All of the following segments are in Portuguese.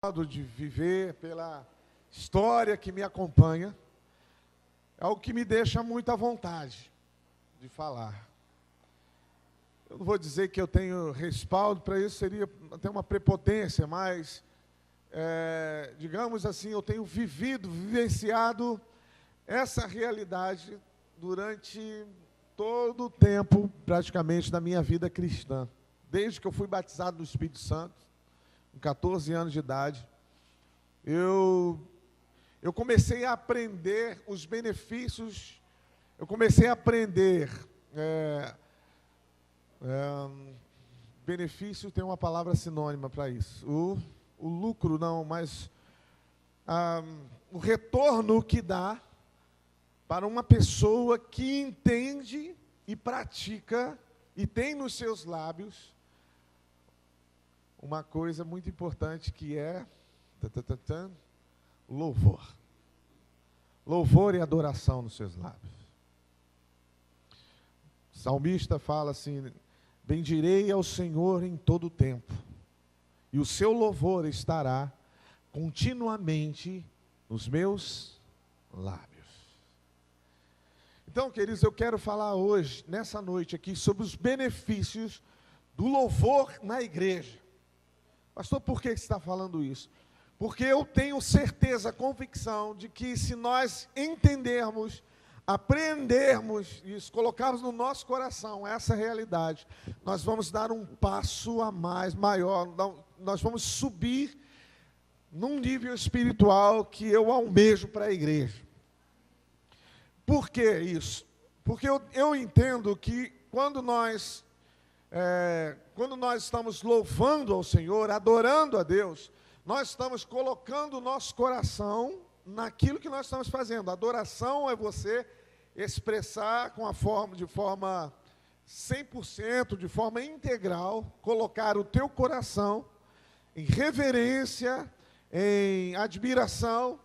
modo de viver, pela história que me acompanha, é algo que me deixa muito à vontade de falar. Eu não vou dizer que eu tenho respaldo para isso, seria até uma prepotência, mas, digamos assim, eu tenho vivenciado essa realidade durante todo o tempo, praticamente, da minha vida cristã. Desde que eu fui batizado no Espírito Santo, com 14 anos de idade, eu comecei a aprender os benefícios, eu comecei a aprender, benefício tem uma palavra sinônima para isso, o lucro não, mas o retorno que dá para uma pessoa que entende e pratica e tem nos seus lábios uma coisa muito importante que é louvor. Louvor e adoração nos seus lábios. O salmista fala assim: bendirei ao Senhor em todo o tempo, e o seu louvor estará continuamente nos meus lábios. Então, queridos, eu quero falar hoje, nessa noite aqui, sobre os benefícios do louvor na igreja. Pastor, por que você está falando isso? Porque eu tenho certeza, convicção, de que se nós entendermos, aprendermos isso, colocarmos no nosso coração essa realidade, nós vamos dar um passo a mais, maior, nós vamos subir num nível espiritual que eu almejo para a igreja. Por que isso? Porque eu entendo que quando nós estamos louvando ao Senhor, adorando a Deus, nós estamos colocando o nosso coração naquilo que nós estamos fazendo. Adoração é você expressar de forma 100%, de forma integral, colocar o teu coração em reverência, em admiração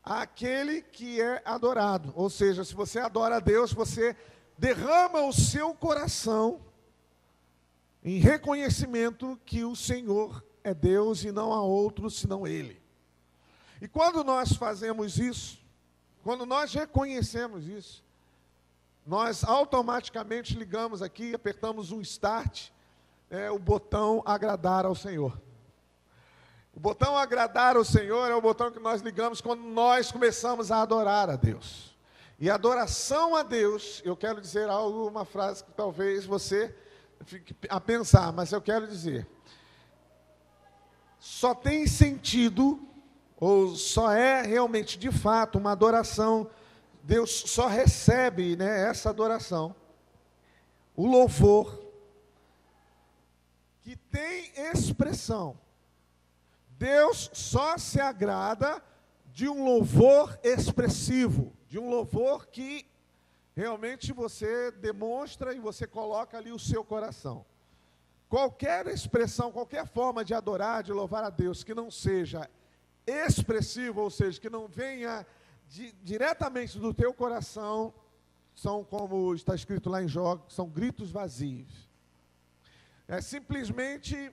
àquele que é adorado. Ou seja, se você adora a Deus, você derrama o seu coração em reconhecimento que o Senhor é Deus e não há outro senão Ele. E quando nós fazemos isso, quando nós reconhecemos isso, nós automaticamente ligamos aqui, apertamos um start, o botão agradar ao Senhor. O botão agradar ao Senhor é o botão que nós ligamos quando nós começamos a adorar a Deus. E adoração a Deus, eu quero dizer algo, uma frase que talvez você fique a pensar, mas eu quero dizer, só tem sentido, ou só é realmente de fato uma adoração, Deus só recebe, essa adoração, o louvor, que tem expressão. Deus só se agrada de um louvor expressivo, de um louvor que realmente você demonstra e você coloca ali o seu coração. Qualquer expressão, qualquer forma de adorar, de louvar a Deus, que não seja expressivo, ou seja, que não venha diretamente do teu coração, são, como está escrito lá em Jó, são gritos vazios. Simplesmente,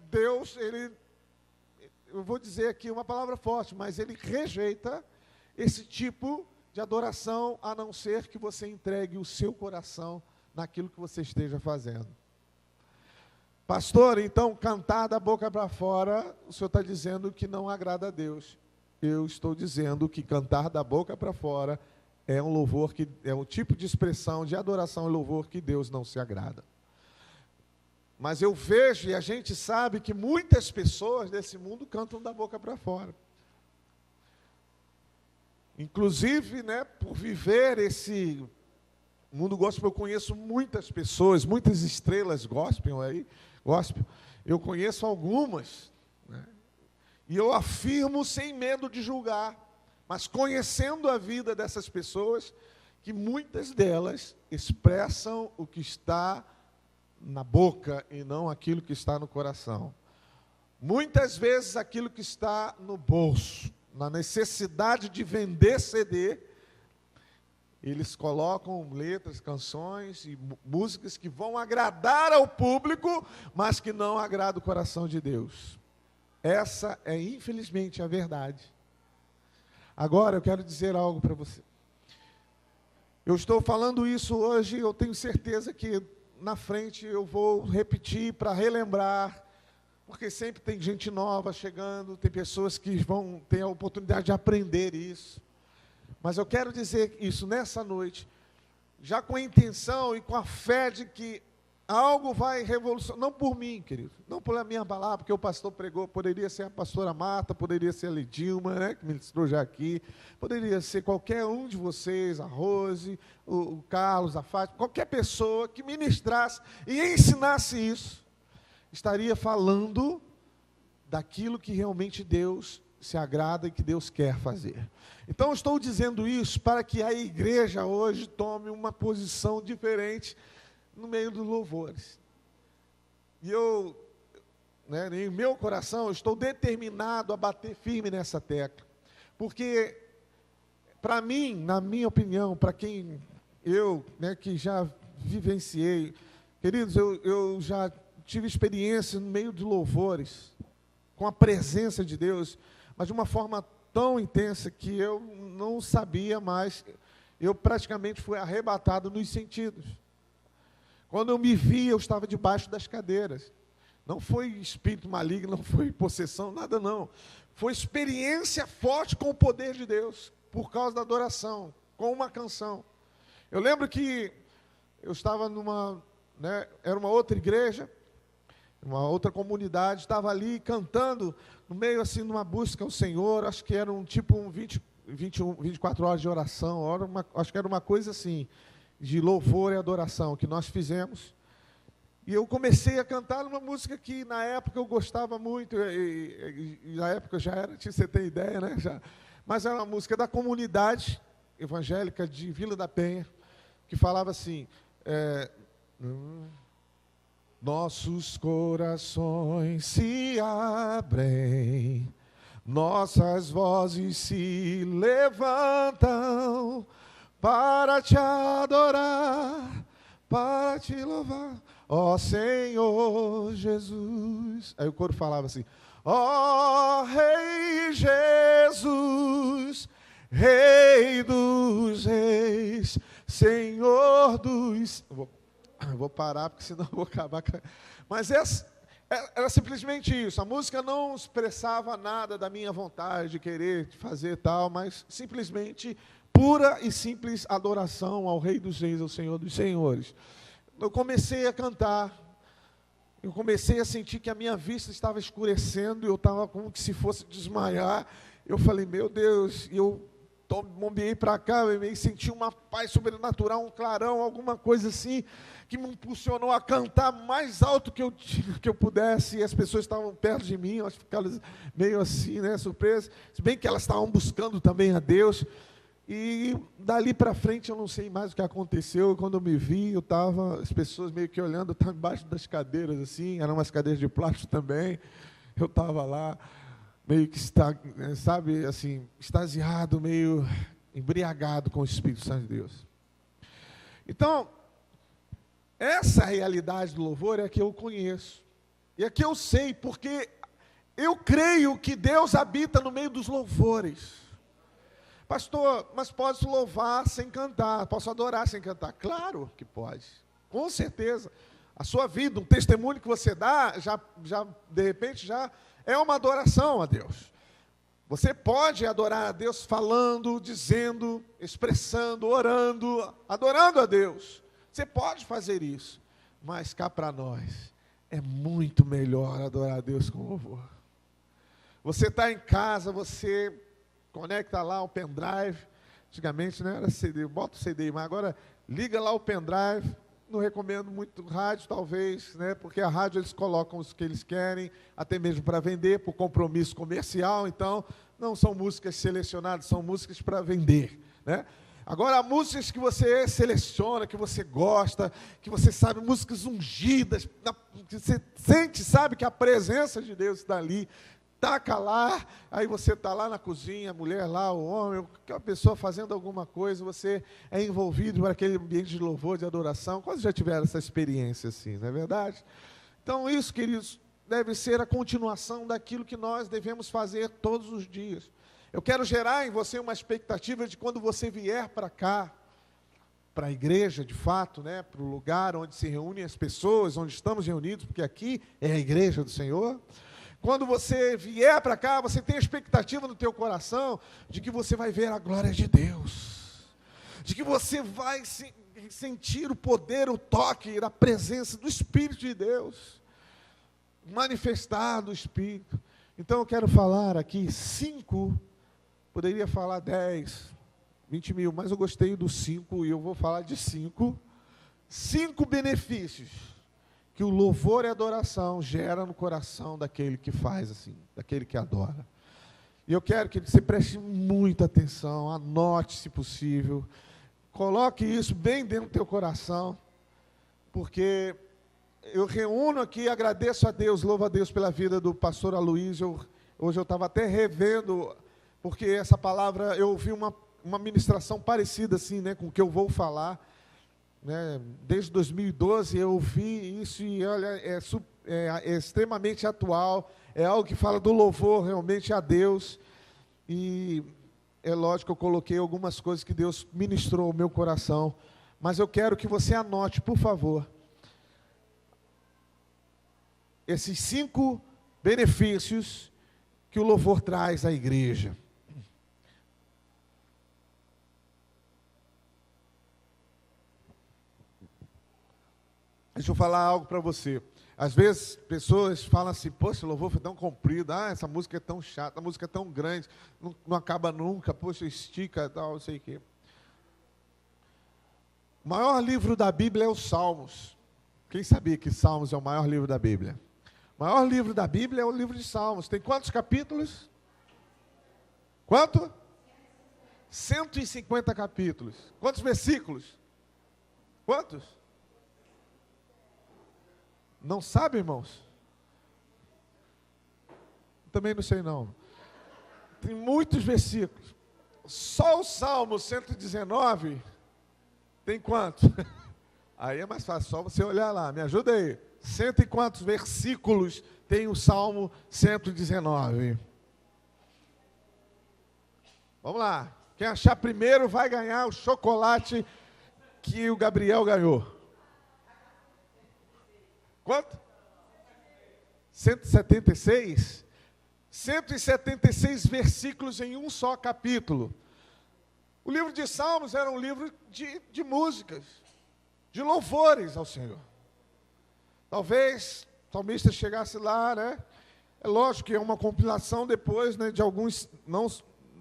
Deus, eu vou dizer aqui uma palavra forte, mas Ele rejeita esse tipo de adoração, a não ser que você entregue o seu coração naquilo que você esteja fazendo. Pastor, então cantar da boca para fora, o senhor está dizendo que não agrada a Deus. Eu estou dizendo que cantar da boca para fora é um louvor que é um tipo de expressão de adoração e louvor que Deus não se agrada. Mas eu vejo e a gente sabe que muitas pessoas desse mundo cantam da boca para fora. Inclusive, por viver esse mundo gospel, eu conheço muitas pessoas, muitas estrelas gospel aí, eu conheço algumas, e eu afirmo sem medo de julgar, mas conhecendo a vida dessas pessoas, que muitas delas expressam o que está na boca e não aquilo que está no coração. Muitas vezes aquilo que está no bolso, na necessidade de vender CD, eles colocam letras, canções e músicas que vão agradar ao público, mas que não agradam o coração de Deus. Essa é, infelizmente, a verdade. Agora, eu quero dizer algo para você. Eu estou falando isso hoje, eu tenho certeza que na frente eu vou repetir para relembrar, porque sempre tem gente nova chegando, tem pessoas que vão ter a oportunidade de aprender isso. Mas eu quero dizer isso nessa noite, já com a intenção e com a fé de que algo vai revolucionar, não por mim, querido, não pela minha palavra, porque o pastor pregou, poderia ser a pastora Marta, poderia ser a Lidilma, né, que ministrou já aqui, poderia ser qualquer um de vocês, a Rose, o Carlos, a Fátima, qualquer pessoa que ministrasse e ensinasse isso, estaria falando daquilo que realmente Deus se agrada e que Deus quer fazer. Então, eu estou dizendo isso para que a igreja hoje tome uma posição diferente no meio dos louvores. E eu, em meu coração, eu estou determinado a bater firme nessa tecla. Porque, para mim, na minha opinião, para quem eu, que já vivenciei, queridos, eu já tive experiência no meio de louvores, com a presença de Deus, mas de uma forma tão intensa que eu não sabia mais, eu praticamente fui arrebatado nos sentidos. Quando eu me vi, eu estava debaixo das cadeiras. Não foi espírito maligno, não foi possessão, nada não. Foi experiência forte com o poder de Deus, por causa da adoração, com uma canção. Eu lembro que eu estava era uma outra igreja, uma outra comunidade, estava ali cantando, no meio assim, numa busca ao Senhor, acho que era 24 horas de oração, acho que era uma coisa assim, de louvor e adoração que nós fizemos, e eu comecei a cantar uma música que na época eu gostava muito, e na época já era, você tem ideia, né? Mas era uma música da comunidade evangélica de Vila da Penha, que falava assim, nossos corações se abrem, nossas vozes se levantam, para te adorar, para te louvar, ó Senhor Jesus. Aí o coro falava assim, ó Rei Jesus, Rei dos reis, Senhor dos... Eu vou parar, porque senão eu vou acabar... Mas era simplesmente isso, a música não expressava nada da minha vontade de querer fazer tal, mas simplesmente... pura e simples adoração ao Rei dos Reis, ao Senhor dos Senhores. Eu comecei a cantar, eu comecei a sentir que a minha vista estava escurecendo, eu estava como que se fosse desmaiar. Eu falei, meu Deus, eu bombeei para cá, eu senti uma paz sobrenatural, um clarão, alguma coisa assim, que me impulsionou a cantar mais alto que eu pudesse, e as pessoas estavam perto de mim, eu acho que ficaram meio assim, surpresas, se bem que elas estavam buscando também a Deus. E dali para frente eu não sei mais o que aconteceu. Quando eu me vi, as pessoas meio que olhando, eu estava embaixo das cadeiras, assim, eram umas cadeiras de plástico também. Eu estava lá, meio que, sabe, assim, extasiado, meio embriagado com o Espírito Santo de Deus. Então, essa realidade do louvor é a que eu conheço. E é que eu sei, porque eu creio que Deus habita no meio dos louvores. Pastor, mas posso louvar sem cantar, posso adorar sem cantar? Claro que pode, com certeza. A sua vida, um testemunho que você dá, já de repente, já é uma adoração a Deus. Você pode adorar a Deus falando, dizendo, expressando, orando, adorando a Deus. Você pode fazer isso, mas cá para nós, é muito melhor adorar a Deus com louvor. Você está em casa, você... conecta lá o pendrive, antigamente não era CD, bota o CD, mas agora liga lá o pendrive, não recomendo muito rádio talvez, porque a rádio eles colocam os que eles querem, até mesmo para vender, por compromisso comercial, então não são músicas selecionadas, são músicas para vender, Agora, músicas que você seleciona, que você gosta, que você sabe, músicas ungidas, que você sente, sabe que a presença de Deus está ali, taca lá, aí você está lá na cozinha, a mulher lá, o homem, a pessoa fazendo alguma coisa, você é envolvido por aquele ambiente de louvor, de adoração. Quase já tiveram essa experiência assim, não é verdade? Então isso, queridos, deve ser a continuação daquilo que nós devemos fazer todos os dias. Eu quero gerar em você uma expectativa de quando você vier para cá, para a igreja, de fato, né, para o lugar onde se reúnem as pessoas, onde estamos reunidos, porque aqui é a igreja do Senhor. Quando você vier para cá, você tem a expectativa no teu coração de que você vai ver a glória de Deus, de que você vai sentir o poder, o toque, a presença do Espírito de Deus, manifestar do Espírito. Então eu quero falar aqui 5, poderia falar 10, 20 mil, mas eu gostei do 5 e eu vou falar de 5 benefícios que o louvor e a adoração gera no coração daquele que faz assim, daquele que adora. E eu quero que você preste muita atenção, anote se possível, coloque isso bem dentro do teu coração, porque eu reúno aqui, agradeço a Deus, louvo a Deus pela vida do pastor Aloysio. Hoje eu estava até revendo, porque essa palavra, eu ouvi uma ministração parecida assim, né, com o que eu vou falar, né, desde 2012 eu ouvi isso e olha, é extremamente atual, é algo que fala do louvor realmente a Deus, e é lógico que eu coloquei algumas coisas que Deus ministrou ao meu coração, mas eu quero que você anote, por favor, esses 5 benefícios que o louvor traz à igreja. Deixa eu falar algo para você. Às vezes, pessoas falam assim, poxa, esse louvor foi tão comprido, essa música é tão chata, a música é tão grande, não acaba nunca, poxa, estica, tal, não sei o quê. O maior livro da Bíblia é os Salmos. Quem sabia que Salmos é o maior livro da Bíblia? O maior livro da Bíblia é o livro de Salmos. Tem quantos capítulos? Quanto? 150 capítulos. Quantos versículos? Quantos? Não sabe, irmãos? Também não sei não. Tem muitos versículos. Só o Salmo 119 tem quanto? Aí é mais fácil, só você olhar lá. Me ajuda aí. Cento e quantos versículos tem o Salmo 119? Vamos lá. Quem achar primeiro vai ganhar o chocolate que o Gabriel ganhou. Quanto? 176? 176 versículos em um só capítulo. O livro de Salmos era um livro de músicas, de louvores ao Senhor. Talvez o salmista chegasse lá, né? É lógico que é uma compilação depois, né, de alguns...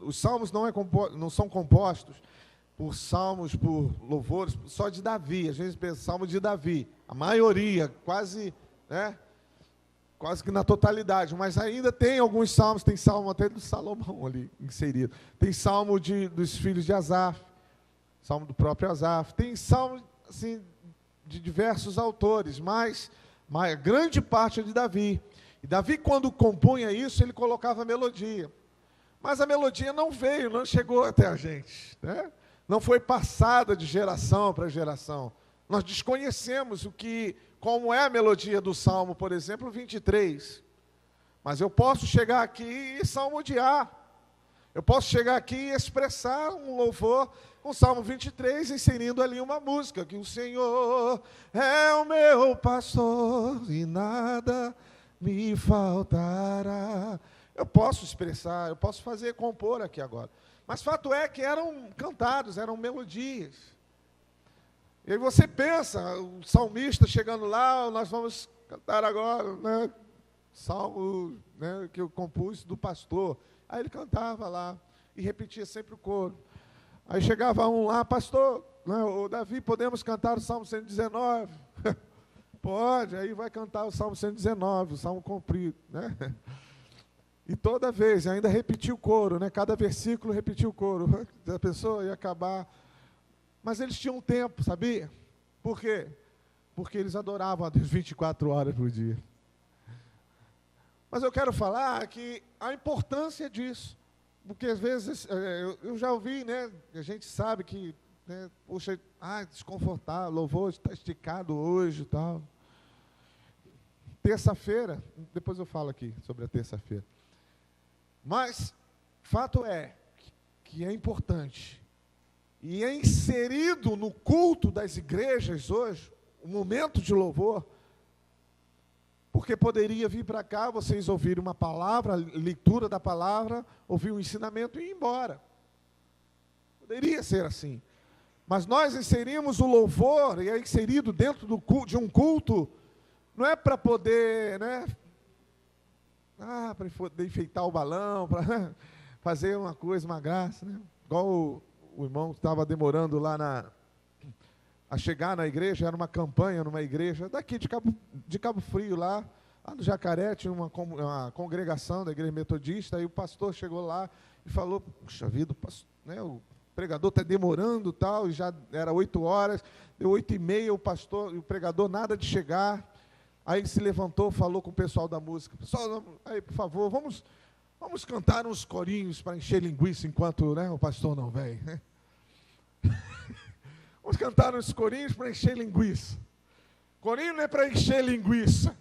os salmos não são compostos por salmos, por louvores, só de Davi. A gente pensa salmo de Davi. A maioria, quase, né, quase que na totalidade. Mas ainda tem alguns salmos, tem salmo até do Salomão ali inserido. Tem salmo dos filhos de Asaf, salmo do próprio Asaf. Tem salmo, assim, de diversos autores, mas a grande parte é de Davi. E Davi, quando compunha isso, ele colocava melodia. Mas a melodia não veio, não chegou até a gente, né? Não foi passada de geração para geração. Nós desconhecemos como é a melodia do Salmo, por exemplo, 23. Mas eu posso chegar aqui e salmodiar. Eu posso chegar aqui e expressar um louvor com o Salmo 23, inserindo ali uma música, que o Senhor é o meu pastor e nada me faltará. Eu posso expressar, eu posso compor aqui agora. Mas fato é que eram cantados, eram melodias. E aí você pensa, o salmista chegando lá, nós vamos cantar agora, né, salmo, né, que eu compus do pastor. Aí ele cantava lá e repetia sempre o coro. Aí chegava um lá, pastor, né, ô Davi, podemos cantar o Salmo 119? Pode, aí vai cantar o Salmo 119, o Salmo comprido, né? E toda vez, ainda repetia o coro, né? Cada versículo repetia o coro. A pessoa ia acabar. Mas eles tinham tempo, sabia? Por quê? Porque eles adoravam a Deus 24 horas por dia. Mas eu quero falar que a importância disso. Porque às vezes, eu já ouvi, né? A gente sabe que, né, poxa, desconfortável, louvor está esticado hoje e tal. terça-feira, depois eu falo aqui sobre a terça-feira. Mas, fato é que é importante. E é inserido no culto das igrejas hoje, o momento de louvor, porque poderia vir para cá, vocês ouvirem uma palavra, a leitura da palavra, ouvir um ensinamento e ir embora. Poderia ser assim. Mas nós inserimos o louvor, e é inserido dentro de um culto, não é para poder, né? Para poder enfeitar o balão, para fazer uma coisa, uma graça, né? Igual o irmão estava demorando lá a chegar na igreja, era uma campanha numa igreja, daqui de Cabo Frio, lá no Jacaré, tinha uma congregação da igreja metodista, aí o pastor chegou lá e falou, puxa vida, né, o pregador está demorando tal, e já era 8 horas, deu 8h30, o pregador nada de chegar. Aí ele se levantou, falou com o pessoal da música, pessoal, aí por favor, vamos cantar uns corinhos para encher linguiça enquanto, né, o pastor não vem, né? Vamos cantar uns corinhos para encher linguiça. Corinho não é para encher linguiça.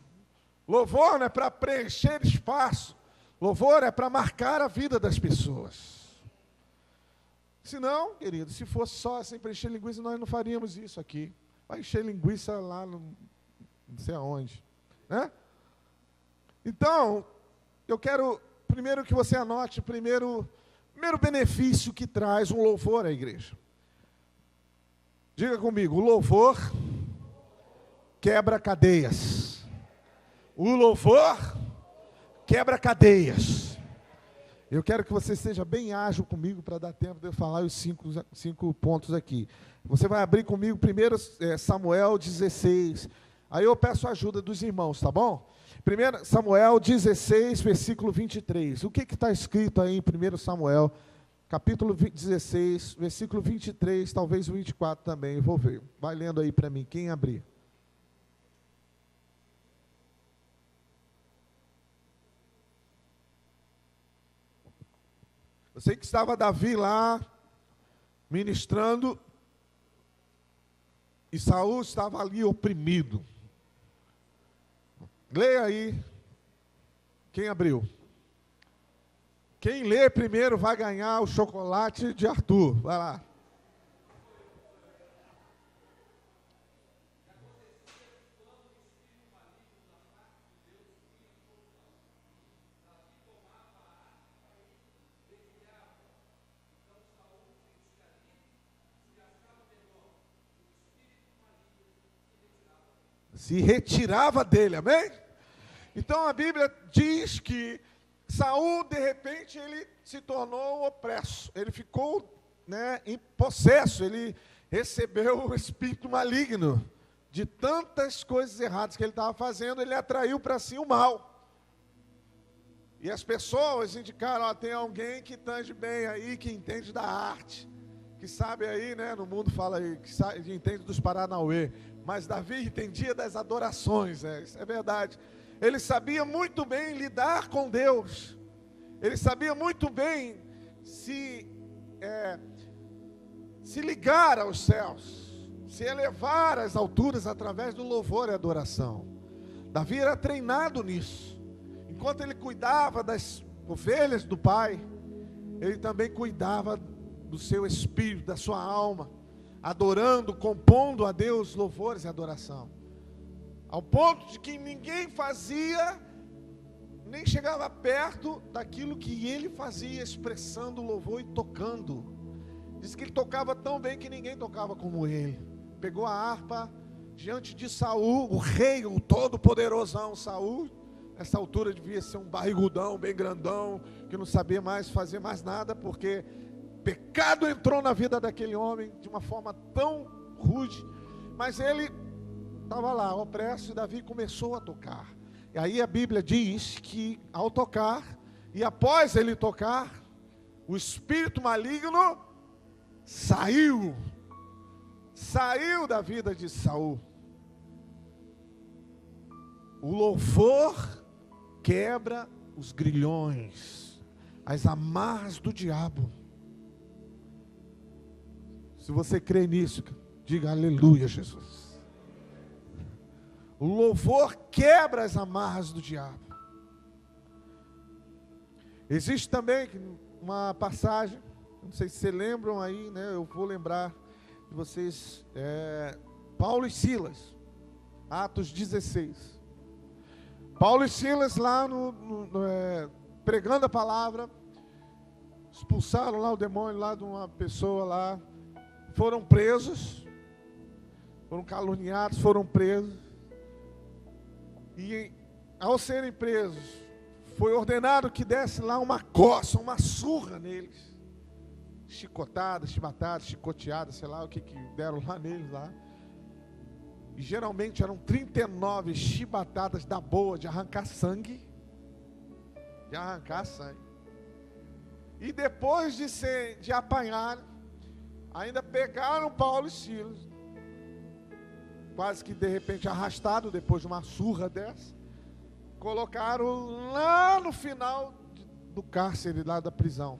Louvor não é para preencher espaço. Louvor é para marcar a vida das pessoas. Se não, querido, se fosse só assim para encher linguiça, nós não faríamos isso aqui. Vai encher linguiça lá não sei aonde, né? Então, eu quero primeiro que você anote o primeiro benefício que traz um louvor à igreja. Diga comigo, o louvor quebra cadeias. O louvor quebra cadeias. Eu quero que você seja bem ágil comigo para dar tempo de eu falar os cinco pontos aqui. Você vai abrir comigo primeiro Samuel 16. Aí eu peço a ajuda dos irmãos, tá bom? 1 Samuel 16, versículo 23. O que está escrito aí em 1 Samuel, capítulo 16, versículo 23, talvez o 24 também, eu vou ver. Vai lendo aí para mim, quem abrir. Eu sei que estava Davi lá, ministrando, e Saul estava ali oprimido. Leia aí. Quem abriu? Quem lê primeiro vai ganhar o chocolate de Arthur. Vai lá. Se retirava dele, amém? Então a Bíblia diz que Saul, de repente, ele se tornou opresso, ele ficou, né, em possesso, ele recebeu o espírito maligno, de tantas coisas erradas que ele estava fazendo, ele atraiu para si o mal. E as pessoas indicaram, tem alguém que tange bem aí, que entende da arte, que sabe aí, né, no mundo fala aí, que sabe, entende dos Paranauê, mas Davi entendia das adorações, isso é verdade. Ele sabia muito bem lidar com Deus. Ele sabia muito bem se ligar aos céus, se elevar às alturas através do louvor e adoração. Davi era treinado nisso. Enquanto ele cuidava das ovelhas do pai, ele também cuidava do seu espírito, da sua alma, adorando, compondo a Deus louvores e adoração. Ao ponto de que ninguém fazia, nem chegava perto daquilo que ele fazia, expressando louvor e tocando. Diz que ele tocava tão bem que ninguém tocava como ele. Pegou a harpa diante de Saul, o rei, o todo-poderosão Saul. Nessa altura devia ser um barrigudão, bem grandão, que não sabia mais fazer mais nada, porque pecado entrou na vida daquele homem de uma forma tão rude. Mas ele estava lá, opresso, e Davi começou a tocar. E aí a Bíblia diz que ao tocar, e após ele tocar, o espírito maligno saiu da vida de Saul. O louvor quebra os grilhões, as amarras do diabo. Se você crê nisso, diga aleluia, Jesus. O louvor quebra as amarras do diabo. Existe também uma passagem, não sei se vocês lembram aí, né? Eu vou lembrar de vocês, Paulo e Silas, Atos 16. Paulo e Silas lá pregando a palavra, expulsaram lá o demônio lá de uma pessoa lá, foram presos, foram caluniados, foram presos, e ao serem presos, foi ordenado que desse lá uma coça, uma surra neles, chicotada, chibatada, chicoteada, sei lá o que deram lá neles lá, e geralmente eram 39 chibatadas da boa, de arrancar sangue, e depois de apanhar, ainda pegaram Paulo e Silas, quase que de repente arrastado, depois de uma surra dessa, colocaram lá no final do cárcere, lá da prisão,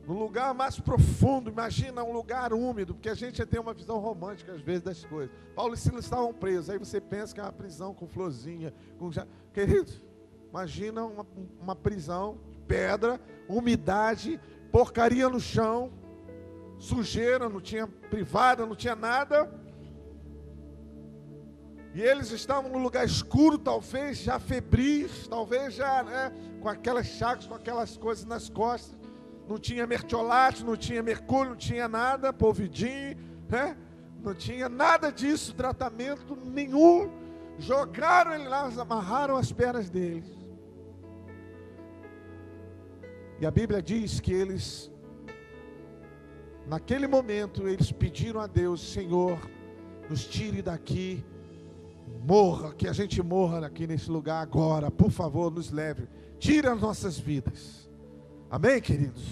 no lugar mais profundo. Imagina um lugar úmido, porque a gente tem uma visão romântica às vezes das coisas. Paulo e Silas estavam presos, aí você pensa que é uma prisão com florzinha, queridos, imagina uma prisão de pedra, umidade, porcaria no chão, sujeira, não tinha privada, não tinha nada. E eles estavam num lugar escuro, talvez já febris, talvez já, com aquelas chagas, com aquelas coisas nas costas. Não tinha mertiolate, não tinha mercúrio, não tinha nada, polvidinho, não tinha nada disso, tratamento nenhum. Jogaram ele lá, amarraram as pernas deles. E a Bíblia diz que eles, naquele momento, eles pediram a Deus: Senhor, nos tire daqui, morra, que a gente morra aqui nesse lugar agora, por favor, nos leve, tire as nossas vidas. Amém, queridos?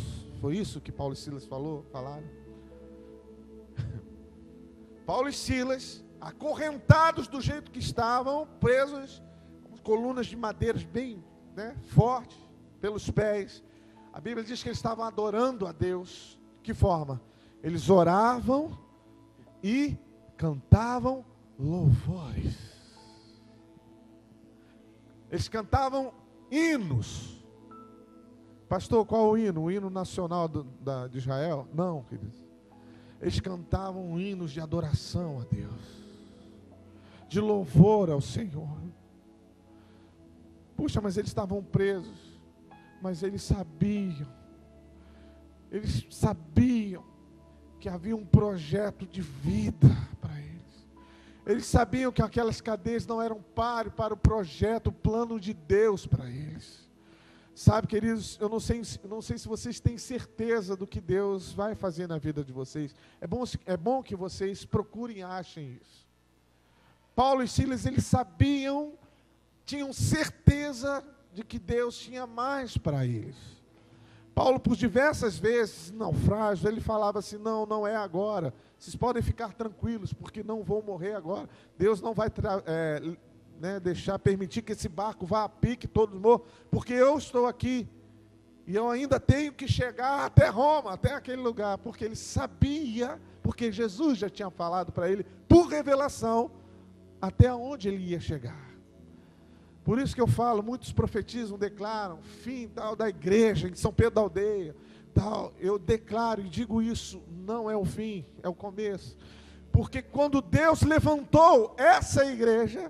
Foi isso que Paulo e Silas falaram? Paulo e Silas, acorrentados do jeito que estavam, presos, com colunas de madeira bem fortes, pelos pés. A Bíblia diz que eles estavam adorando a Deus. De que forma? Eles oravam e cantavam louvores. Eles cantavam hinos. Pastor, qual o hino? O hino nacional de Israel? Não, queridos. Eles cantavam hinos de adoração a Deus, de louvor ao Senhor. Puxa, mas eles estavam presos. Mas eles sabiam que havia um projeto de vida para eles. Eles sabiam que aquelas cadeias não eram páreo para o projeto, o plano de Deus para eles. Sabe, queridos, eu não sei se vocês têm certeza do que Deus vai fazer na vida de vocês. É bom que vocês procurem e achem isso. Paulo e Silas, eles sabiam, tinham certeza de que Deus tinha mais para eles. Paulo, por diversas vezes, naufrágio, ele falava assim: não é agora, vocês podem ficar tranquilos, porque não vão morrer agora. Deus não vai permitir que esse barco vá a pique, todos morram, porque eu estou aqui, e eu ainda tenho que chegar até Roma, até aquele lugar, porque ele sabia, porque Jesus já tinha falado para ele, por revelação, até onde ele ia chegar. Por isso que eu falo, muitos profetizam, declaram, fim tal da igreja, em São Pedro da Aldeia, tal. Eu declaro e digo isso, não é o fim, é o começo. Porque quando Deus levantou essa igreja,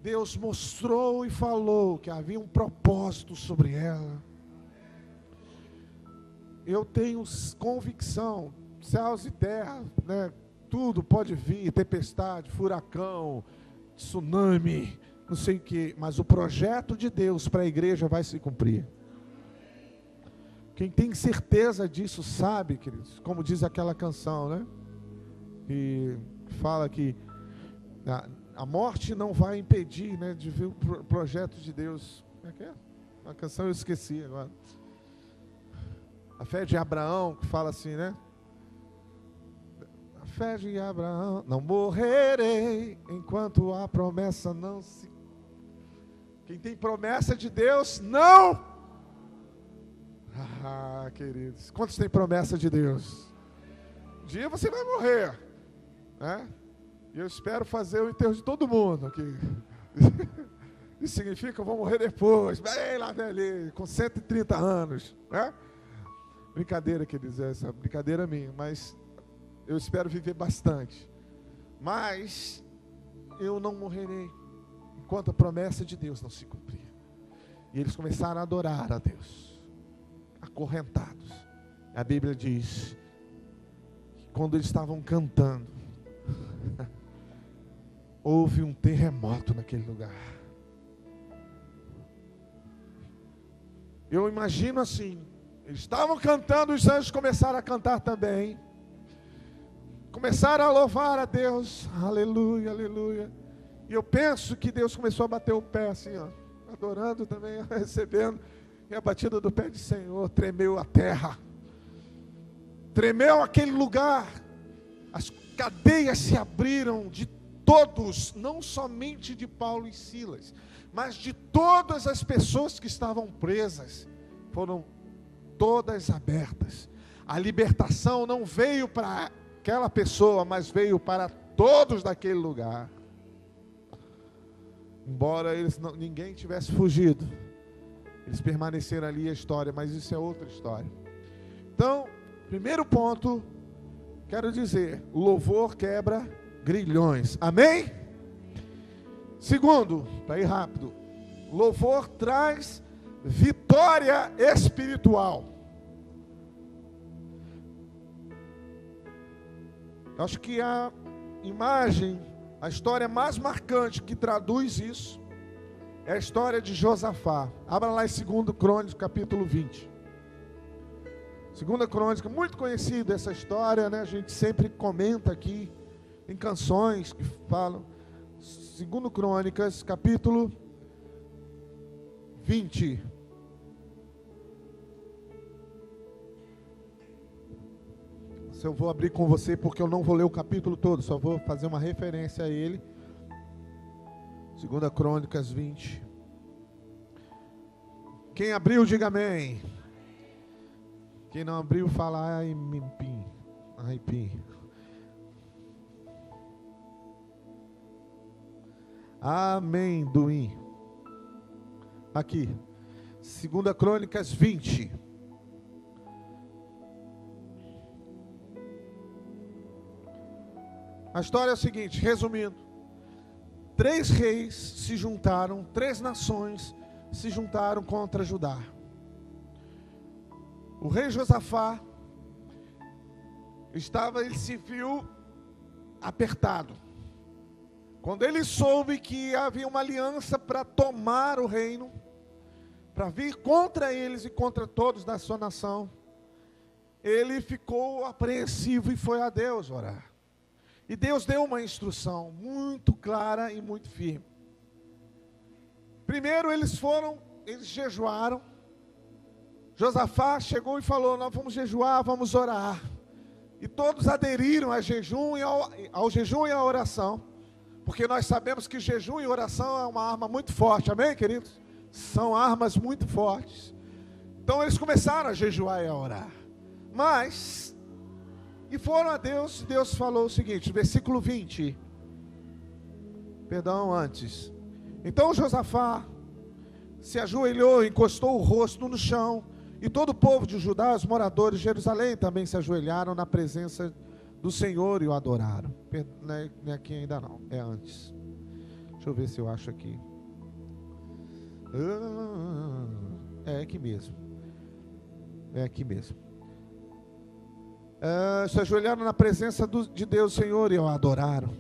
Deus mostrou e falou que havia um propósito sobre ela. Eu tenho convicção, céus e terra, tudo pode vir, tempestade, furacão, tsunami, não sei o que, mas o projeto de Deus para a igreja vai se cumprir. Quem tem certeza disso sabe, queridos, como diz aquela canção, que fala que a morte não vai impedir, de ver o projeto de Deus. Como é que é? A canção eu esqueci agora. A fé de Abraão, que fala assim, A fé de Abraão: não morrerei enquanto a promessa não se... Quem tem promessa de Deus, não... queridos, quantos têm promessa de Deus? Um dia você vai morrer, E eu espero fazer o enterro de todo mundo aqui. Isso significa que eu vou morrer depois, bem lá velho, com 130 anos, né? Brincadeira, quer dizer, essa brincadeira minha, mas eu espero viver bastante. Mas eu não morrerei enquanto a promessa de Deus não se cumprir. E eles começaram a adorar a Deus, acorrentados. A Bíblia diz que quando eles estavam cantando, houve um terremoto naquele lugar. Eu imagino assim, eles estavam cantando, os anjos começaram a cantar também. Começaram a louvar a Deus, aleluia, aleluia. E eu penso que Deus começou a bater o pé assim, ó, adorando também, recebendo. E a batida do pé de Senhor, tremeu a terra. Tremeu aquele lugar. As cadeias se abriram de todos, não somente de Paulo e Silas, mas de todas as pessoas que estavam presas, foram todas abertas. A libertação não veio para aquela pessoa, mas veio para todos daquele lugar. Embora ninguém tivesse fugido, eles permaneceram ali a história, mas isso é outra história. Então, primeiro ponto, quero dizer, o louvor quebra grilhões. Amém? Segundo, para ir rápido, louvor traz vitória espiritual. Eu acho que a imagem, a história mais marcante que traduz isso, é a história de Josafá. Abra lá em 2 Crônicas, capítulo 20. 2 Crônicas, muito conhecida essa história, né? A gente sempre comenta aqui, em canções que falam. 2 Crônicas, capítulo 20. Eu vou abrir com você porque eu não vou ler o capítulo todo, só vou fazer uma referência a ele. 2 Crônicas 20. Quem abriu, diga amém. Quem não abriu, fala ai, mimpim. Ai, pim. Amendoim. Aqui. 2 Crônicas 20. A história é a seguinte, resumindo. 3 reis se juntaram, 3 nações se juntaram contra Judá. O rei Josafá ele se viu apertado. Quando ele soube que havia uma aliança para tomar o reino, para vir contra eles e contra todos da sua nação, ele ficou apreensivo e foi a Deus orar. E Deus deu uma instrução muito clara e muito firme. Primeiro eles jejuaram. Josafá chegou e falou, nós vamos jejuar, vamos orar. E todos aderiram ao jejum e à oração. Porque nós sabemos que jejum e oração é uma arma muito forte, amém, queridos? São armas muito fortes. Então eles começaram a jejuar e a orar. E foram a Deus, e Deus falou o seguinte, versículo 20. Perdão, antes. Então Josafá se ajoelhou, encostou o rosto no chão, e todo o povo de Judá, os moradores de Jerusalém, também se ajoelharam na presença do Senhor e o adoraram. Não é aqui ainda não, é antes. Deixa eu ver se eu acho aqui. É aqui mesmo. É aqui mesmo. Se ajoelharam na presença de Deus, Senhor, e o adoraram.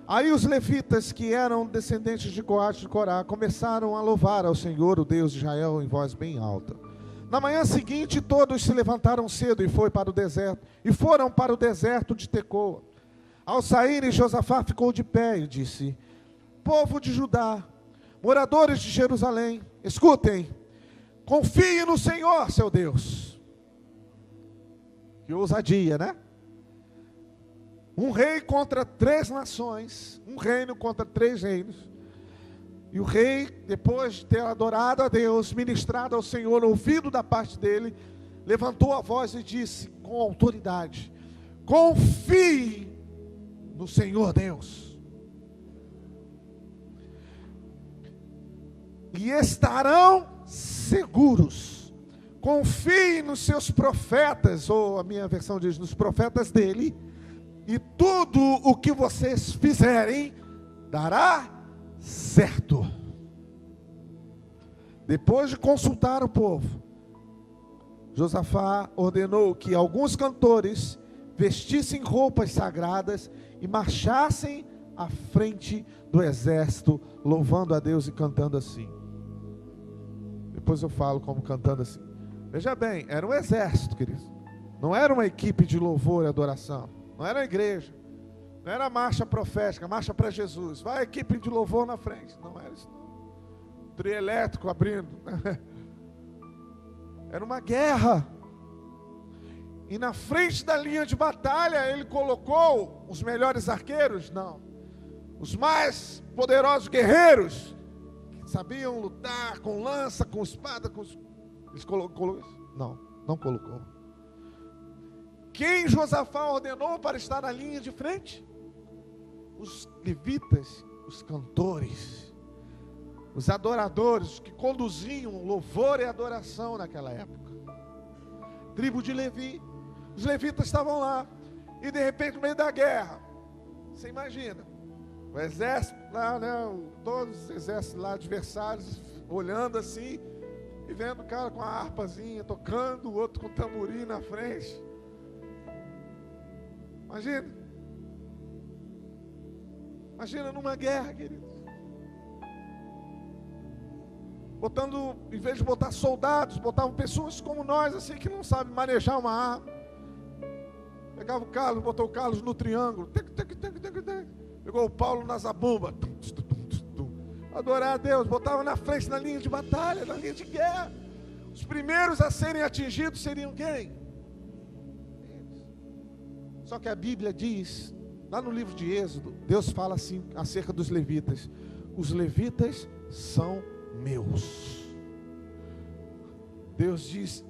Aí os levitas, que eram descendentes de Coate e de Corá, começaram a louvar ao Senhor, o Deus de Israel, em voz bem alta. Na manhã seguinte, todos se levantaram cedo e foram para o deserto de Tecoa. Ao saírem, Josafá ficou de pé e disse, povo de Judá, moradores de Jerusalém, escutem, confiem no Senhor, seu Deus. Que ousadia, né? Um rei contra 3 nações, um reino contra 3 reinos. E o rei, depois de ter adorado a Deus, ministrado ao Senhor, ouvido da parte dele, levantou a voz e disse com autoridade, confie no Senhor Deus. e estarão seguros. Confiem nos seus profetas, ou a minha versão diz, nos profetas dele, e tudo o que vocês fizerem dará certo. Depois de consultar o povo, Josafá ordenou que alguns cantores vestissem roupas sagradas e marchassem à frente do exército, louvando a Deus e cantando assim. Depois eu falo como cantando assim. Veja bem, era um exército, querido. Não era uma equipe de louvor e adoração. Não era a igreja. Não era a marcha profética, marcha para Jesus. Vai a equipe de louvor na frente. Não era isso não. Trio elétrico abrindo. Era uma guerra. E na frente da linha de batalha ele colocou os melhores arqueiros? Não. Os mais poderosos guerreiros, que sabiam lutar com lança, com espada, Eles colocou isso? Não, não colocou. Quem Josafá ordenou para estar na linha de frente? Os levitas, os cantores, os adoradores que conduziam louvor e adoração naquela época. Tribo de Levi, os levitas estavam lá, e de repente no meio da guerra, você imagina, o exército lá, né, todos os exércitos lá adversários, olhando assim, e vendo o cara com a harpazinha tocando, o outro com o tamborim na frente. Imagina numa guerra, queridos. Botando, em vez de botar soldados, botavam pessoas como nós, assim, que não sabem manejar uma arma. Pegava o Carlos, botou o Carlos no triângulo. Pegou o Paulo na zabumba. Adorar a Deus, botava na frente na linha de batalha, na linha de guerra. Os primeiros a serem atingidos seriam quem? Eles. Só que a Bíblia diz, lá no livro de Êxodo, Deus fala assim acerca dos levitas: os levitas são meus. Deus diz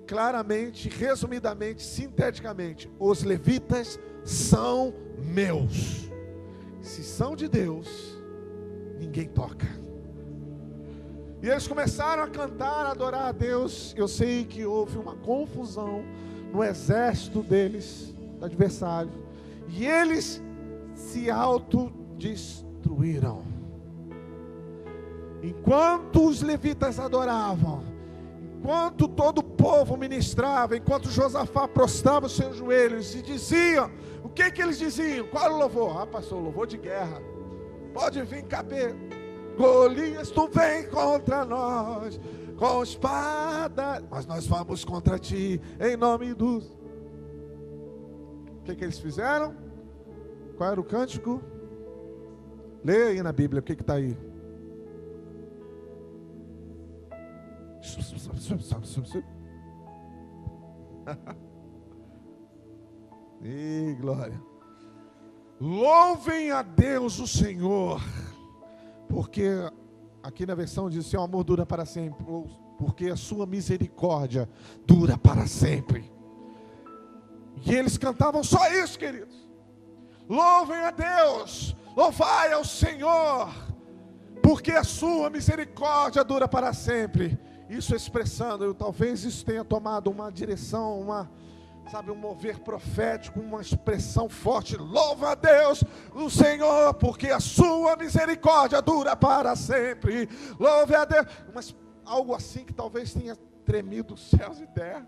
claramente, resumidamente, sinteticamente: os levitas são meus. Se são de Deus, ninguém toca. E eles começaram a cantar, a adorar a Deus. Eu sei que houve uma confusão no exército deles, adversários, e eles se autodestruíram. Enquanto os levitas adoravam, enquanto todo o povo ministrava, enquanto Josafá prostrava os seus joelhos e diziam, o que eles diziam? Qual era o louvor? Ah, pastor, louvor de guerra. Pode vir caber. Golias, tu vem contra nós com espada, mas nós vamos contra ti em nome do... O que eles fizeram? Qual era o cântico? Leia aí na Bíblia, o que está aí? Ih, glória. Louvem a Deus o Senhor, porque aqui na versão diz: seu amor dura para sempre, porque a sua misericórdia dura para sempre. E eles cantavam só isso, queridos. Louvem a Deus, louvai ao Senhor, porque a sua misericórdia dura para sempre. Isso expressando, talvez isso tenha tomado uma direção, um mover profético, uma expressão forte. Louva a Deus, o Senhor, porque a sua misericórdia dura para sempre. Louve a Deus. Mas algo assim que talvez tenha tremido os céus e terra.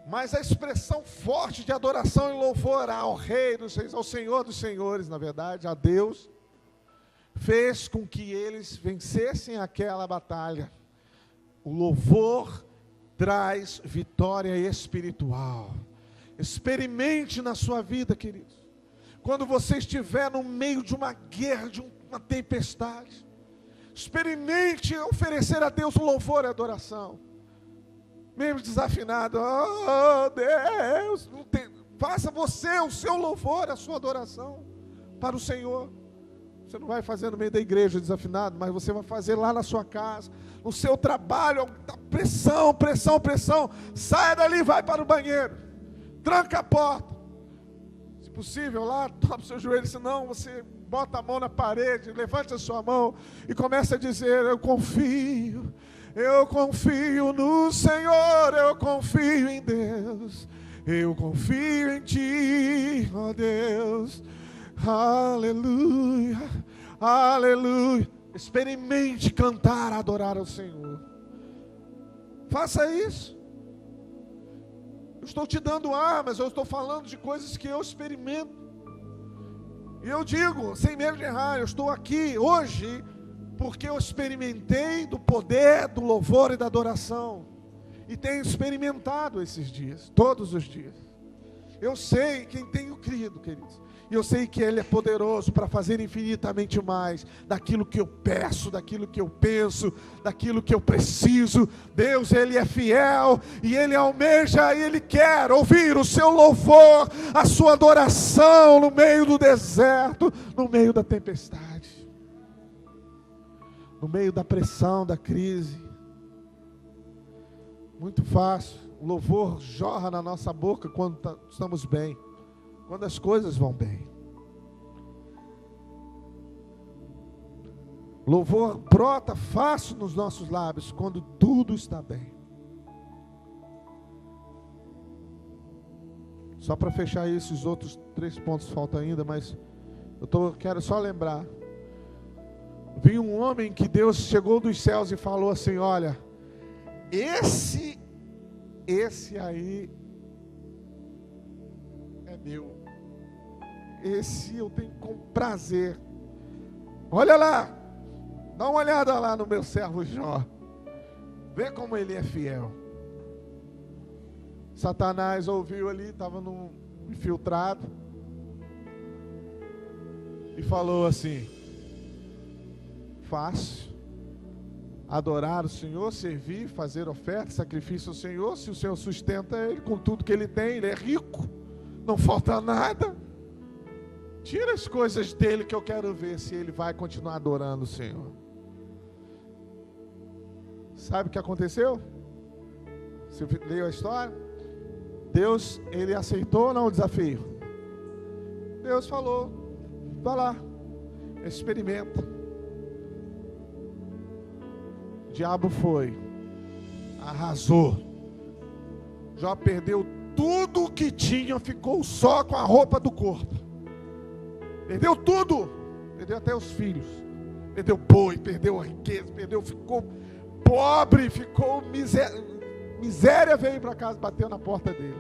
Mas a expressão forte de adoração e louvor ao Rei dos Reis, ao Senhor dos Senhores, na verdade, a Deus, fez com que eles vencessem aquela batalha. O louvor traz vitória espiritual. Experimente na sua vida, queridos. Quando você estiver no meio de uma guerra, de uma tempestade, experimente oferecer a Deus louvor e adoração. Mesmo desafinado, oh Deus, faça você o seu louvor, a sua adoração para o Senhor. Você não vai fazer no meio da igreja desafinado, mas você vai fazer lá na sua casa, no seu trabalho. Pressão, pressão, pressão. Saia dali, vai para o banheiro, tranca a porta, se possível lá, dobra o seu joelho, senão você bota a mão na parede, levante a sua mão e comece a dizer: eu confio no Senhor, eu confio em Deus, eu confio em Ti, ó Deus, aleluia, aleluia. Experimente cantar, adorar ao Senhor, faça isso. Eu estou te dando armas, eu estou falando de coisas que eu experimento. E eu digo, sem medo de errar, eu estou aqui hoje porque eu experimentei do poder, do louvor e da adoração. E tenho experimentado esses dias, todos os dias. Eu sei quem tenho crido, queridos. E eu sei que Ele é poderoso para fazer infinitamente mais daquilo que eu peço, daquilo que eu penso, daquilo que eu preciso. Deus, Ele é fiel e Ele almeja e Ele quer ouvir o seu louvor, a sua adoração no meio do deserto, no meio da tempestade, no meio da pressão, da crise. Muito fácil, o louvor jorra na nossa boca quando estamos bem, quando as coisas vão bem. Louvor brota fácil nos nossos lábios quando tudo está bem. Só para fechar isso, os outros 3 pontos faltam ainda, mas quero só lembrar. Vi um homem que Deus chegou dos céus e falou assim: olha, esse aí é meu. Esse eu tenho com prazer. Olha lá, dá uma olhada lá no meu servo Jó. Vê como ele é fiel. Satanás ouviu ali, estava infiltrado, e falou assim: fácil adorar o Senhor, servir, fazer oferta, sacrifício ao Senhor, se o Senhor sustenta ele com tudo que ele tem, ele é rico, não falta nada. Tira as coisas dele que eu quero ver se ele vai continuar adorando o Senhor. Sabe o que aconteceu? Você leu a história? Deus, ele aceitou ou não o desafio? Deus falou: vai lá, experimenta. O diabo foi, arrasou. Jó perdeu tudo o que tinha, ficou só com a roupa do corpo. Perdeu tudo, perdeu até os filhos, perdeu boi, perdeu a riqueza, ficou pobre, ficou miséria veio para casa, bateu na porta dele.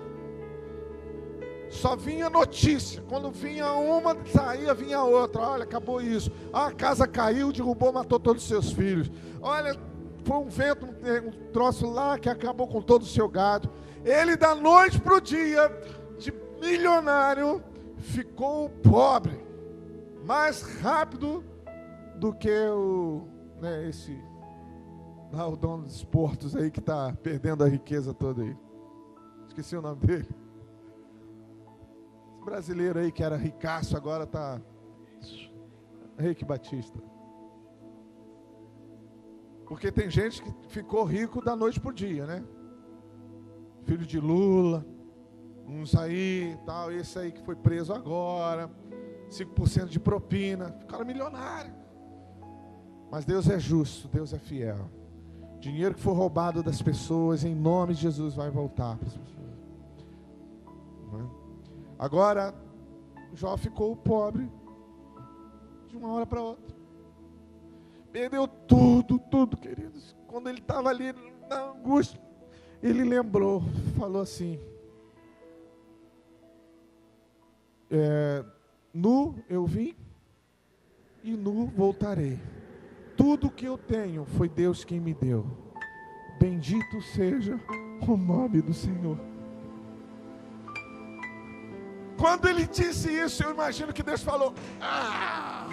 Só vinha notícia, quando vinha uma, saía, vinha outra. Olha, acabou isso, a casa caiu, derrubou, matou todos os seus filhos. Olha, foi um vento, um troço lá que acabou com todo o seu gado. Ele da noite para o dia, de milionário, ficou pobre, mais rápido do que o dono dos portos aí que está perdendo a riqueza toda aí. Esqueci o nome dele. Esse brasileiro aí que era ricaço, agora está Henrique Batista. Porque tem gente que ficou rico da noite para o dia, né? Filho de Lula, uns aí, tal, esse aí que foi preso agora, 5% de propina, ficaram milionários. Mas Deus é justo, Deus é fiel. Dinheiro que for roubado das pessoas, em nome de Jesus, vai voltar para as pessoas. Agora, Jó ficou pobre de uma hora para outra. Perdeu tudo, queridos. Quando ele estava ali na angústia, ele lembrou, falou assim: nu eu vim e nu voltarei. Tudo que eu tenho foi Deus quem me deu. Bendito seja o nome do Senhor. Quando ele disse isso, eu imagino que Deus falou: ah!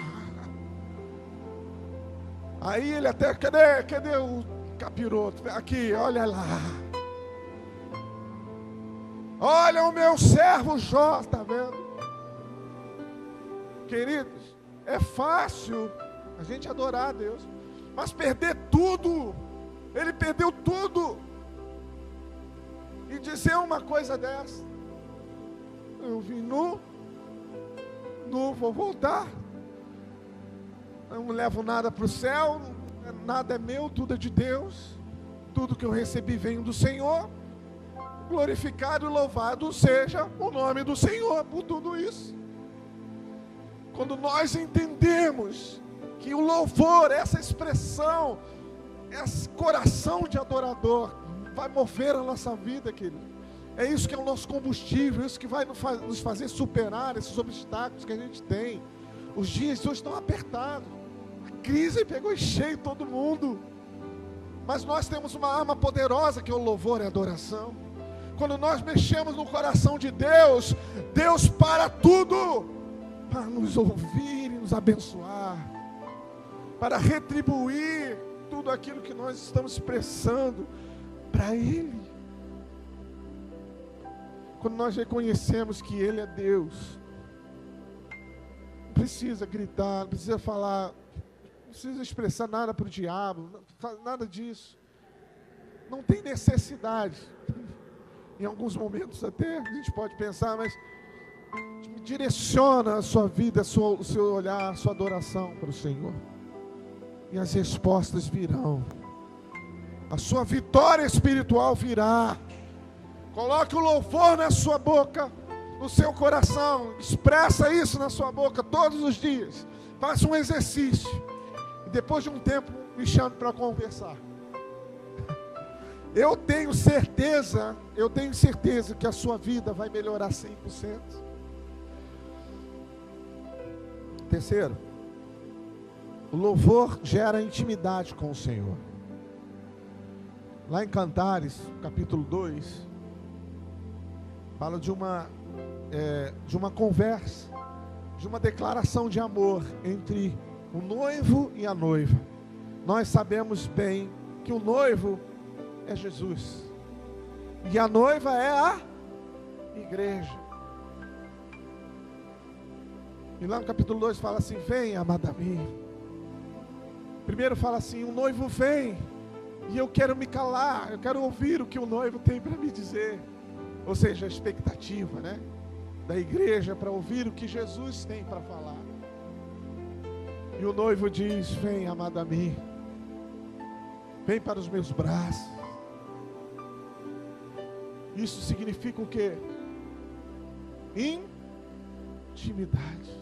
Aí ele até, cadê o capiroto? Aqui, olha lá. Olha o meu servo Jó, está vendo? Queridos, é fácil a gente adorar a Deus, mas perder tudo, ele perdeu tudo, e dizer uma coisa dessa: eu vim nu vou voltar. não levo nada para o céu, nada é meu, tudo é de Deus, tudo que eu recebi vem do Senhor. Glorificado e louvado seja o nome do Senhor por tudo isso. Quando nós entendemos que o louvor, essa expressão, esse coração de adorador, vai mover a nossa vida, querido. É isso que é o nosso combustível, isso que vai nos fazer superar esses obstáculos que a gente tem. Os dias hoje estão apertados, a crise pegou em cheio todo mundo, mas nós temos uma arma poderosa que é o louvor e a adoração. Quando nós mexemos no coração de Deus, Deus para tudo, para nos ouvir e nos abençoar, para retribuir tudo aquilo que nós estamos expressando para Ele. Quando nós reconhecemos que Ele é Deus, não precisa gritar, não precisa falar, não precisa expressar nada para o diabo, nada disso. Não tem necessidade. Em alguns momentos até a gente pode pensar, mas direciona a sua vida, o seu olhar, a sua adoração para o Senhor. E as respostas virão. A sua vitória espiritual virá. Coloque o louvor na sua boca, no seu coração. Expressa isso na sua boca todos os dias. Faça um exercício. E depois de um tempo, me chame para conversar. Eu tenho certeza que a sua vida vai melhorar 100%. Terceiro, o louvor gera intimidade com o Senhor. Lá em Cantares, capítulo 2, fala de uma conversa, de uma declaração de amor entre o noivo e a noiva. Nós sabemos bem que o noivo é Jesus, e a noiva é a igreja. E lá no capítulo 2 fala assim: vem, amada minha. Primeiro fala assim: o noivo vem, e eu quero me calar, eu quero ouvir o que o noivo tem para me dizer. Ou seja, a expectativa, né, da igreja para ouvir o que Jesus tem para falar. E o noivo diz: vem, amada minha, vem para os meus braços. Isso significa o quê? Intimidade.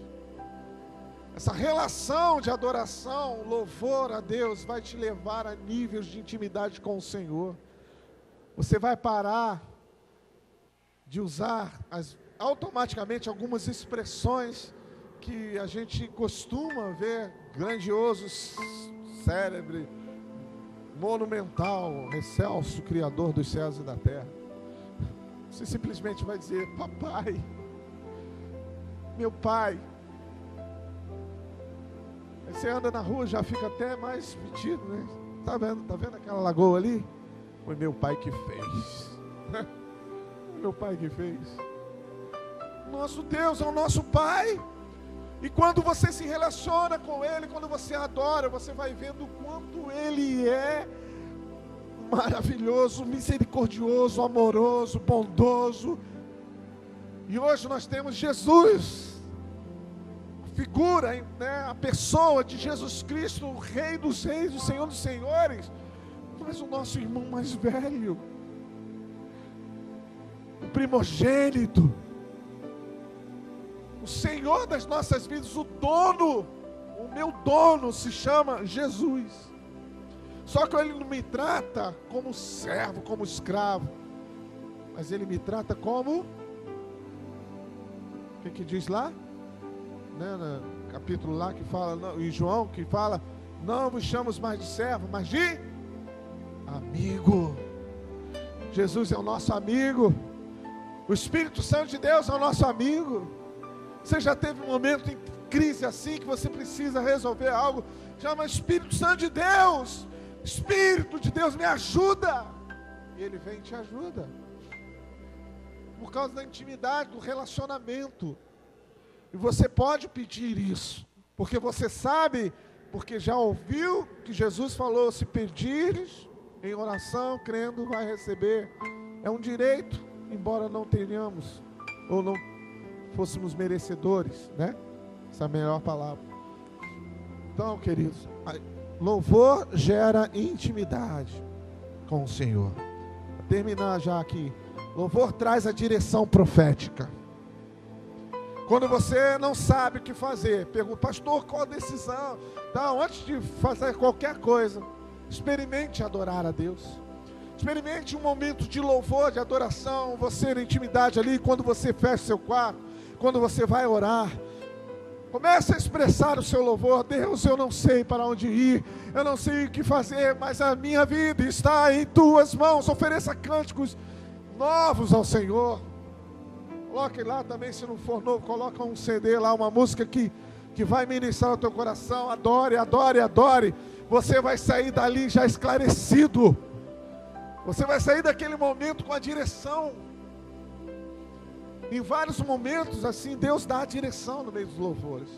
Essa relação de adoração, louvor a Deus, vai te levar a níveis de intimidade com o Senhor. Você vai parar de usar automaticamente algumas expressões que a gente costuma ver, grandioso, célebre, monumental, excelso, Criador dos céus e da terra. Você simplesmente vai dizer: papai, meu pai. Aí você anda na rua, já fica até mais metido, né? Tá vendo aquela lagoa ali? Foi meu pai que fez. Meu pai que fez. Nosso Deus é o nosso Pai. E quando você se relaciona com Ele, quando você adora, você vai vendo o quanto Ele é maravilhoso, misericordioso, amoroso, bondoso. E hoje nós temos Jesus, a figura, né, a pessoa de Jesus Cristo, o Rei dos Reis, o Senhor dos Senhores, mas o nosso irmão mais velho, o primogênito, o Senhor das nossas vidas, o dono, o meu dono se chama Jesus. Só que Ele não me trata como servo, como escravo, mas Ele me trata como, o que diz lá? Né, no capítulo lá que fala, em João, que fala: não vos chamamos mais de servo, mas de amigo. Jesus é o nosso amigo. O Espírito Santo de Deus é o nosso amigo. Você já teve um momento em crise assim, que você precisa resolver algo? Chama Espírito Santo de Deus. Espírito de Deus, me ajuda. E Ele vem e te ajuda. Por causa da intimidade, do relacionamento. E você pode pedir isso, porque você sabe, porque já ouviu que Jesus falou: se pedires em oração, crendo, vai receber. É um direito, embora não tenhamos, ou não fôssemos merecedores, né? Essa é a melhor palavra. Então, queridos, louvor gera intimidade com o Senhor. Vou terminar já aqui. Louvor traz a direção profética. Quando você não sabe o que fazer, pergunta, pastor, qual a decisão? Então, antes de fazer qualquer coisa, experimente adorar a Deus. Experimente um momento de louvor, de adoração, você na intimidade ali, quando você fecha seu quarto, quando você vai orar. Comece a expressar o seu louvor. Deus, eu não sei para onde ir, eu não sei o que fazer, mas a minha vida está em tuas mãos. Ofereça cânticos novos ao Senhor. Coloque lá também, se não for novo, coloca um CD lá, uma música que vai ministrar o teu coração. Adore, adore, adore. Você vai sair dali já esclarecido. Você vai sair daquele momento com a direção. Em vários momentos assim, Deus dá a direção no meio dos louvores.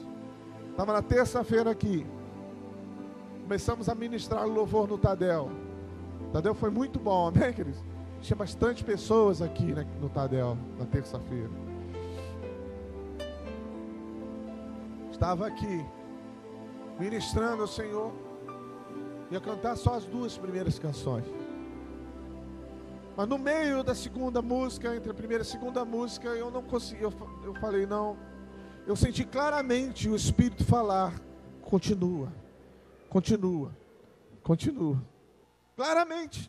Estava na terça-feira aqui, começamos a ministrar o louvor no Tadel. O Tadel foi muito bom, amém, queridos? Tinha bastante pessoas aqui, né, no Tadel, na terça-feira. Estava aqui, ministrando ao Senhor. Ia cantar só as 2 primeiras canções. Mas no meio da segunda música, entre a primeira e a segunda música, eu não consegui, eu falei, não. Eu senti claramente o Espírito falar, continua, continua, continua. Claramente.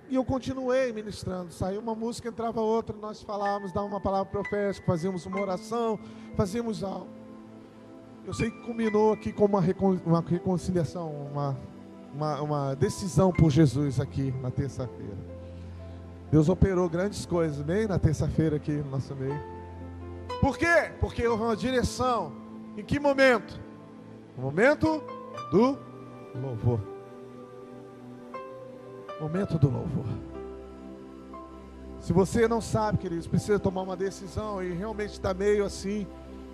E eu continuei ministrando. Saiu uma música, entrava outra, nós falávamos, dávamos uma palavra profética, fazíamos uma oração, fazíamos algo. Eu sei que culminou aqui com uma reconciliação, uma decisão por Jesus aqui na terça-feira. Deus operou grandes coisas bem na terça-feira aqui no nosso meio. Por quê? Porque houve uma direção. Em que momento? No momento do louvor. Momento do louvor. Se você não sabe, queridos, precisa tomar uma decisão e realmente está meio assim,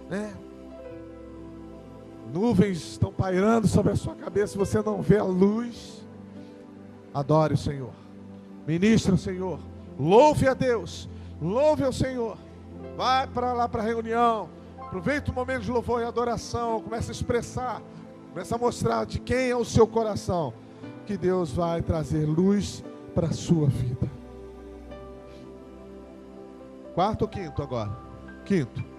né? Nuvens estão pairando sobre a sua cabeça, você não vê a luz. Adore o Senhor. Ministre o Senhor. Louve a Deus. Louve ao Senhor. Vai para lá para a reunião. Aproveita o momento de louvor e adoração. Começa a expressar. Começa a mostrar de quem é o seu coração. Que Deus vai trazer luz para a sua vida. Quarto ou quinto agora? Quinto.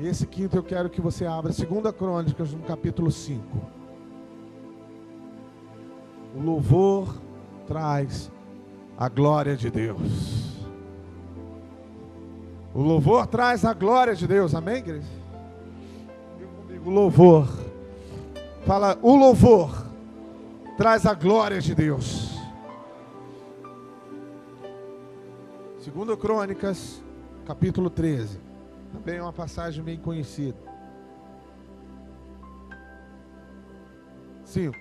Esse quinto eu quero que você abra 2 Crônicas no capítulo 5. O louvor traz a glória de Deus. O louvor traz a glória de Deus, amém, igreja? Diga comigo, o louvor. Fala, o louvor traz a glória de Deus. 2 Crônicas, capítulo 13. Também é uma passagem bem conhecida. 5.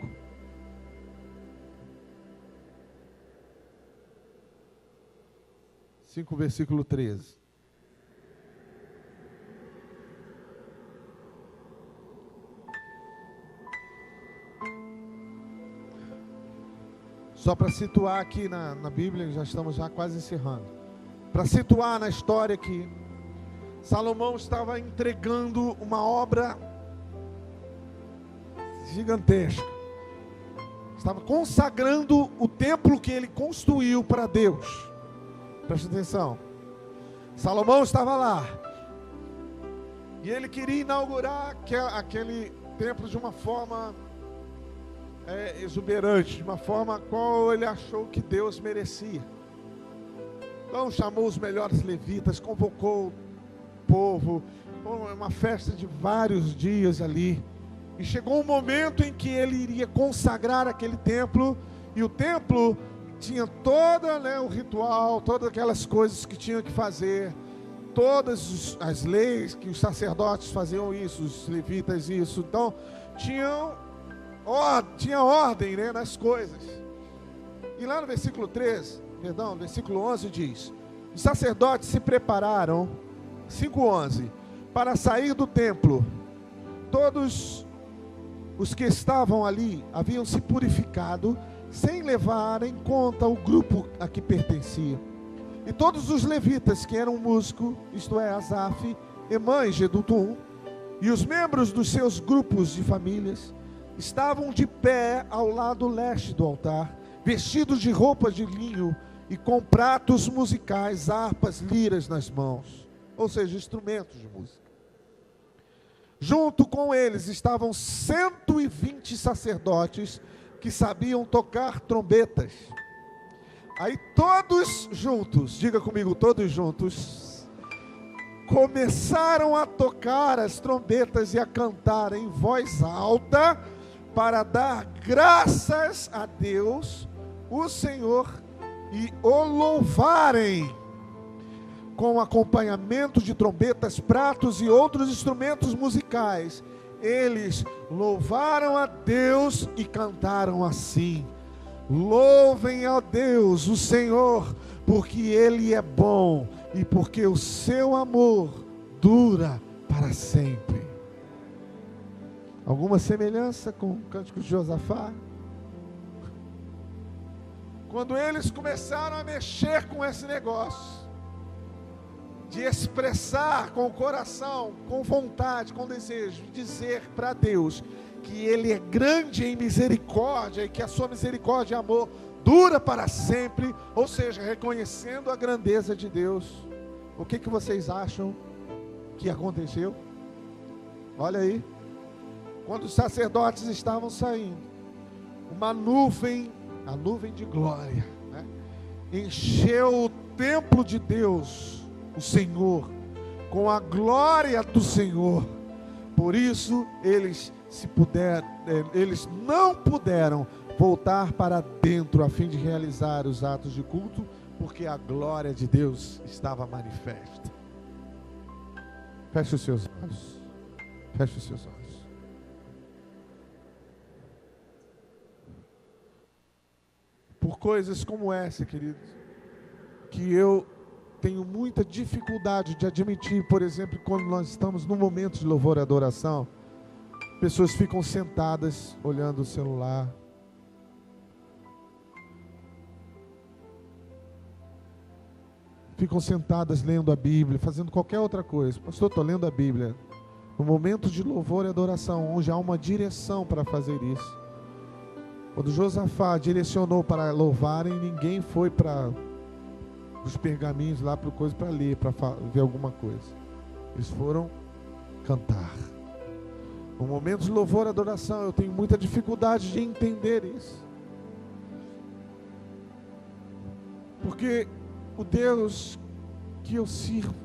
Versículo 13. Só para situar aqui na Bíblia, já estamos já quase encerrando. Para situar na história aqui, Salomão estava entregando uma obra gigantesca. Estava consagrando o templo que ele construiu para Deus. Preste atenção. Salomão estava lá. E ele queria inaugurar aquele templo de uma forma exuberante, de uma forma a qual ele achou que Deus merecia. Então chamou os melhores levitas, convocou o povo, uma festa de vários dias ali. E chegou um momento em que ele iria consagrar aquele templo. E o templo tinha todo, o ritual, todas aquelas coisas que tinham que fazer, todas as leis que os sacerdotes faziam isso, os levitas isso. Então tinha ordem, nas coisas. E lá no versículo 11 diz: os sacerdotes se prepararam, 5:11, para sair do templo. Todos os que estavam ali haviam se purificado, sem levar em conta o grupo a que pertenciam. E todos os levitas que eram músicos, isto é, Asaf, Emã e Jedutum, e os membros dos seus grupos de famílias estavam de pé ao lado leste do altar, vestidos de roupas de linho e com pratos musicais, harpas, liras nas mãos, ou seja, instrumentos de música. Junto com eles estavam 120 sacerdotes que sabiam tocar trombetas. Aí todos juntos, diga comigo, todos juntos, começaram a tocar as trombetas e a cantar em voz alta para dar graças a Deus, o Senhor, e o louvarem com acompanhamento de trombetas, pratos e outros instrumentos musicais. Eles louvaram a Deus e cantaram assim: louvem a Deus, o Senhor, porque Ele é bom e porque o seu amor dura para sempre. Alguma semelhança com o cântico de Josafá? Quando eles começaram a mexer com esse negócio, de expressar com o coração, com vontade, com desejo, dizer para Deus que Ele é grande em misericórdia e que a sua misericórdia e amor dura para sempre, ou seja, reconhecendo a grandeza de Deus, o que vocês acham que aconteceu? Olha aí, quando os sacerdotes estavam saindo, uma nuvem, a nuvem de glória, né, encheu o templo de Deus, o Senhor, com a glória do Senhor. Por isso eles não puderam voltar para dentro a fim de realizar os atos de culto, porque a glória de Deus estava manifesta. Feche os seus olhos. Feche os seus olhos. Por coisas como essa, queridos, que eu tenho muita dificuldade de admitir, por exemplo, quando nós estamos num momento de louvor e adoração, pessoas ficam sentadas olhando o celular, ficam sentadas lendo a Bíblia, fazendo qualquer outra coisa. Pastor, estou lendo a Bíblia. No momento de louvor e adoração, onde há uma direção para fazer isso. Quando Josafá direcionou para louvarem, ninguém foi para os pergaminhos lá para coisa para ler, para ver alguma coisa. Eles foram cantar. No momento de louvor e adoração, eu tenho muita dificuldade de entender isso. Porque o Deus que eu sirvo